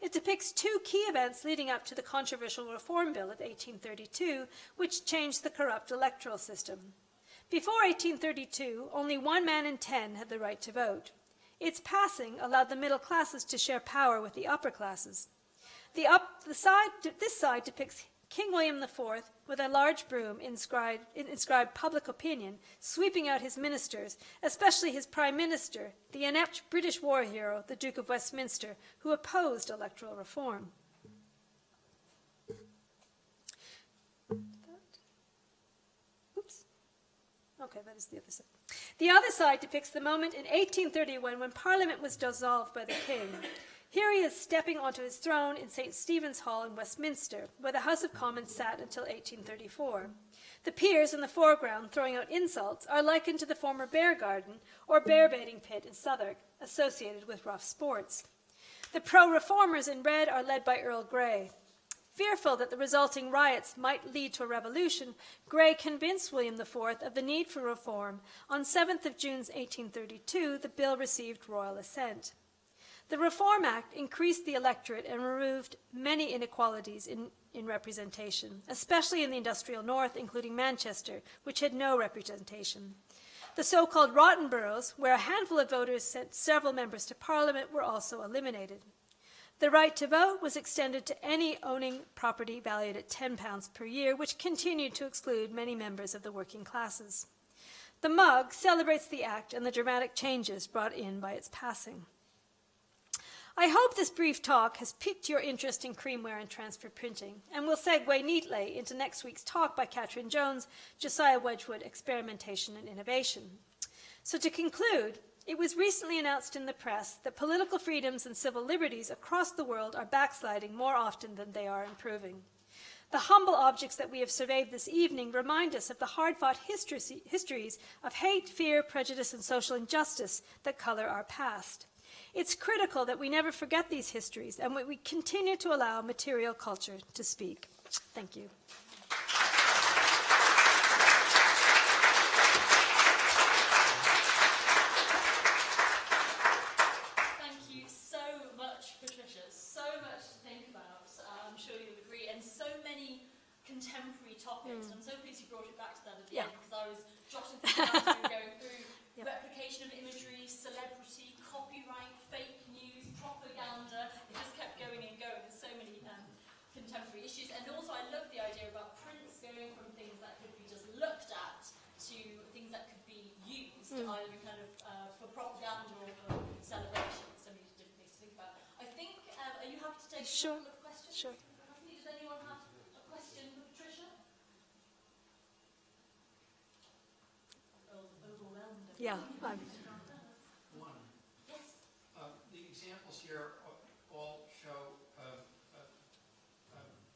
It depicts 2 key events leading up to the controversial Reform Bill of 1832, which changed the corrupt electoral system. Before 1832, only 1 man in 10 had the right to vote. Its passing allowed the middle classes to share power with the upper classes. This side depicts King William IV with a large broom inscribed public opinion, sweeping out his ministers, especially his prime minister, the inept British war hero, the Duke of Westminster, who opposed electoral reform. Oops. Okay, that is the other side. The other side depicts the moment in 1831 when Parliament was dissolved by the King. Here he is stepping onto his throne in St. Stephen's Hall in Westminster, where the House of Commons sat until 1834. The peers in the foreground throwing out insults are likened to the former bear garden or bear baiting pit in Southwark, associated with rough sports. The pro-reformers in red are led by Earl Grey. Fearful that the resulting riots might lead to a revolution, Grey convinced William IV of the need for reform. On 7th of June 1832, the bill received royal assent. The Reform Act increased the electorate and removed many inequalities in representation, especially in the industrial north, including Manchester, which had no representation. The so-called rotten boroughs, where a handful of voters sent several members to Parliament, were also eliminated. The right to vote was extended to any owning property valued at £10 per year, which continued to exclude many members of the working classes. The mug celebrates the act and the dramatic changes brought in by its passing. I hope this brief talk has piqued your interest in creamware and transfer printing, and will segue neatly into next week's talk by Catherine Jones, Josiah Wedgwood, Experimentation and Innovation. So to conclude, it was recently announced in the press that political freedoms and civil liberties across the world are backsliding more often than they are improving. The humble objects that we have surveyed this evening remind us of the hard-fought histories of hate, fear, prejudice, and social injustice that color our past. It's critical that we never forget these histories and we continue to allow material culture to speak. Thank you. Thank you so much, Patricia. So much to think about, I'm sure you'll agree, and so many contemporary topics. I'm so pleased you brought it back to that at the end, because I was jotting things down as we were going through. Replication of imagery, celebrity, copyright, fake news, propaganda. It just kept going and going. There's so many contemporary issues. And also I love the idea about prints going from things that could be just looked at to things that could be used, either kind of for propaganda or for celebration. So many different things to think about. I think, are you happy to take a couple of questions? Sure. Does anyone have a question for Patricia? Overwhelmed. Yeah. One. The examples here all show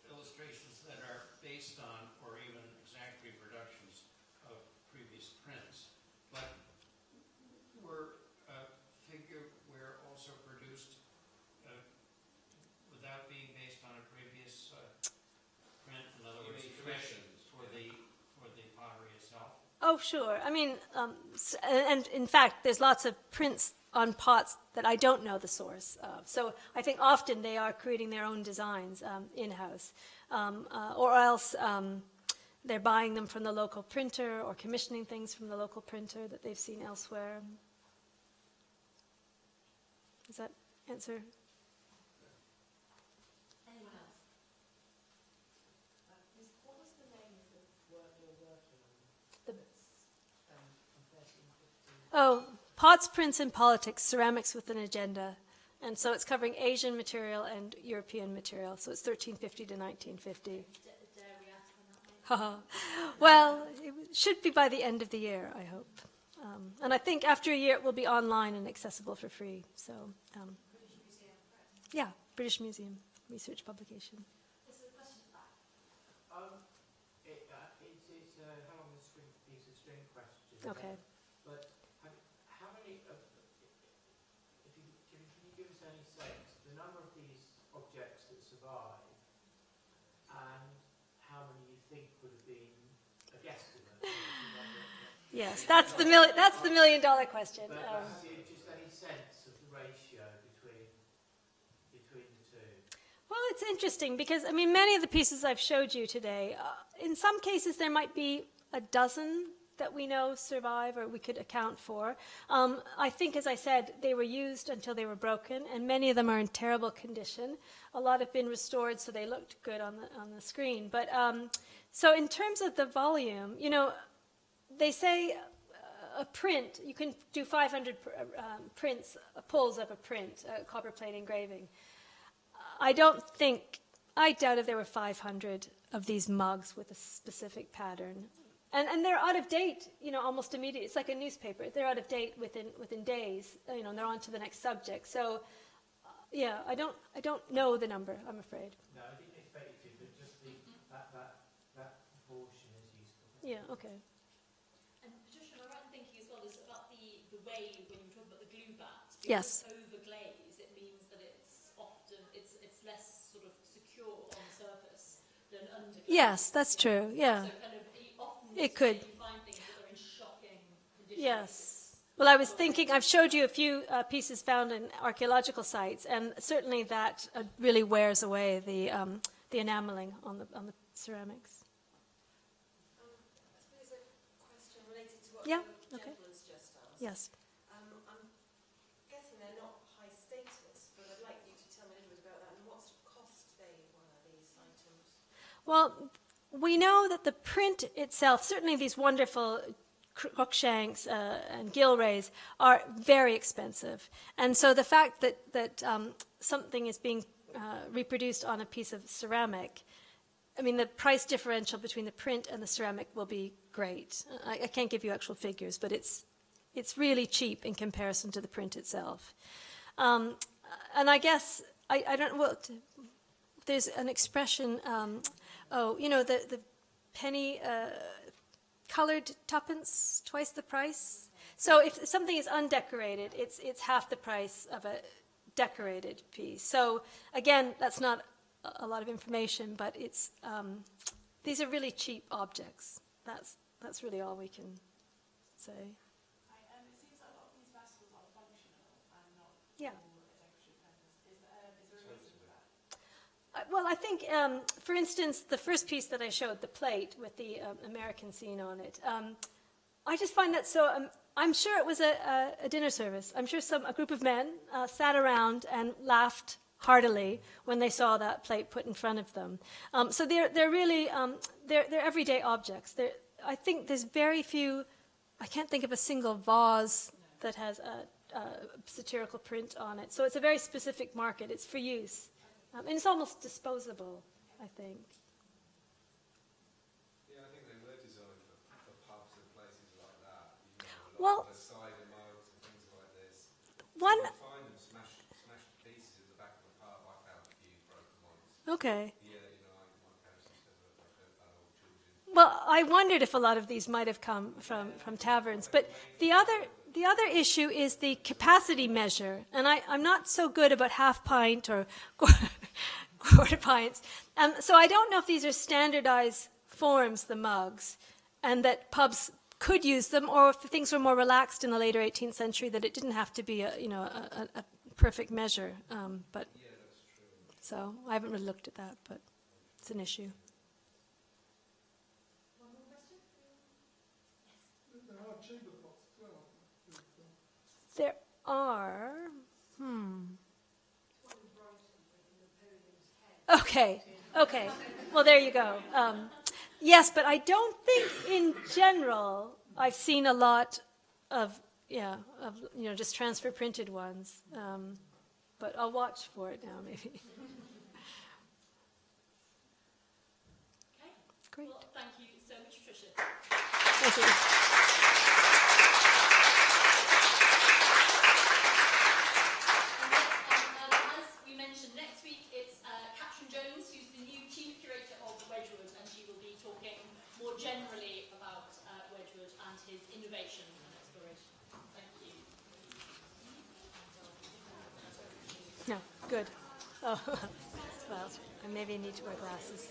illustrations that are based on or even exact reproductions of previous prints. But were figureware also produced without being based on a previous print? In other words, traditions for the pottery itself? Oh, sure. I mean, and in fact, there's lots of prints on pots that I don't know the source of. So I think often they are creating their own designs in-house. Or else they're buying them from the local printer or commissioning things from the local printer that they've seen elsewhere. Does that answer? Anyone else? What was the name of the work you're working on? The- From 1350? Oh, Pots, Prints, and Politics, Ceramics with an Agenda. And so it's covering Asian material and European material. So it's 1350 to 1950. Dare we ask when that might Well, it should be by the end of the year, I hope. And I think after a year it will be online and accessible for free. So, British Museum Press. yeah, British Museum research publication. There's a question at the back. It's how long the string piece of string question. Okay. But how many of, can you give us any sense of the number of these objects that survive and how many you think would have been a guesstimate? Yes, that's the million-dollar question. But just any sense of the ratio between the two? Well, it's interesting because, I mean, many of the pieces I've showed you today, in some cases there might be a dozen that we know survive or we could account for. I think, as I said, they were used until they were broken, and many of them are in terrible condition. A lot have been restored, so they looked good on the screen. But so in terms of the volume, you know, they say a print, you can do 500 prints, pulls of a print, copperplate engraving. I doubt if there were 500 of these mugs with a specific pattern. And they're out of date, you know, almost immediately. It's like a newspaper. They're out of date within days, you know, and they're on to the next subject. So, yeah, I don't know the number, I'm afraid. No, I didn't expect you to, but just that proportion is useful. Yeah, okay. And Patricia, am I right in thinking as well is about the way when you talk about the glue bat? Yes. Overglaze, it means that it's often it's less sort of secure on the surface than underglaze. Yes, that's true. Yeah. So kind of often It could. you find things that are in shocking condition. Yes. Well, I was thinking, I've showed you a few pieces found in archaeological sites, and certainly that really wears away the enameling on the ceramics. I suppose a question related to what Yeah, the okay. gentleman's just asked. Yes. I'm guessing they're not high status, but I'd like you to tell me a little bit about that and what sort of cost they were, these items. Well, we know that the print itself, certainly these wonderful Cruikshanks and Gilrays, are very expensive. And so the fact that something is being reproduced on a piece of ceramic, I mean, the price differential between the print and the ceramic will be great. I can't give you actual figures, but it's really cheap in comparison to the print itself. And I guess, I don't, well, there's an expression, the penny colored tuppence, twice the price. So if something is undecorated, it's half the price of a decorated piece. So again, that's not a lot of information, but it's these are really cheap objects. That's really all we can say. It seems like a lot of these vessels are functional and not Yeah. for a decorative purpose. Is there a reason for that? Well, I think, for instance, the first piece that I showed, the plate with the American scene on it, I just find that so. I'm sure it was a dinner service. I'm sure a group of men sat around and laughed heartily when they saw that plate put in front of them. So they're really they're everyday objects. I think there's very few. I can't think of a single vase that has a satirical print on it. So it's a very specific market. It's for use. And it's almost disposable, I think. Yeah, I think they were designed for pubs and places like that. Well, the cider mugs and things like this. One. You find them smashed to pieces at the back of a pub. I found a few broken ones. Okay. Yeah, my parents used to have an old children. Well, I wondered if a lot of these might have come from taverns. But the other issue is the capacity measure. And I'm not so good about half pint or quarter pints. So I don't know if these are standardized forms, the mugs, and that pubs could use them, or if things were more relaxed in the later 18th century, that it didn't have to be a perfect measure. But Yeah, that's true. so I haven't really looked at that, but it's an issue. One more question? There are chamber pots as well. There are. Okay. Well, there you go. Yes, but I don't think in general I've seen a lot of just transfer printed ones. But I'll watch for it now, maybe. Okay. Great. Well, thank you so much, Tricia. Thank you. As we mentioned, next week it's Catherine Jones, who's the new Chief Curator of Wedgwood, and she will be talking more generally about Wedgwood and his innovation and exploration. Thank you. No, good. Oh, well, I maybe need to wear glasses.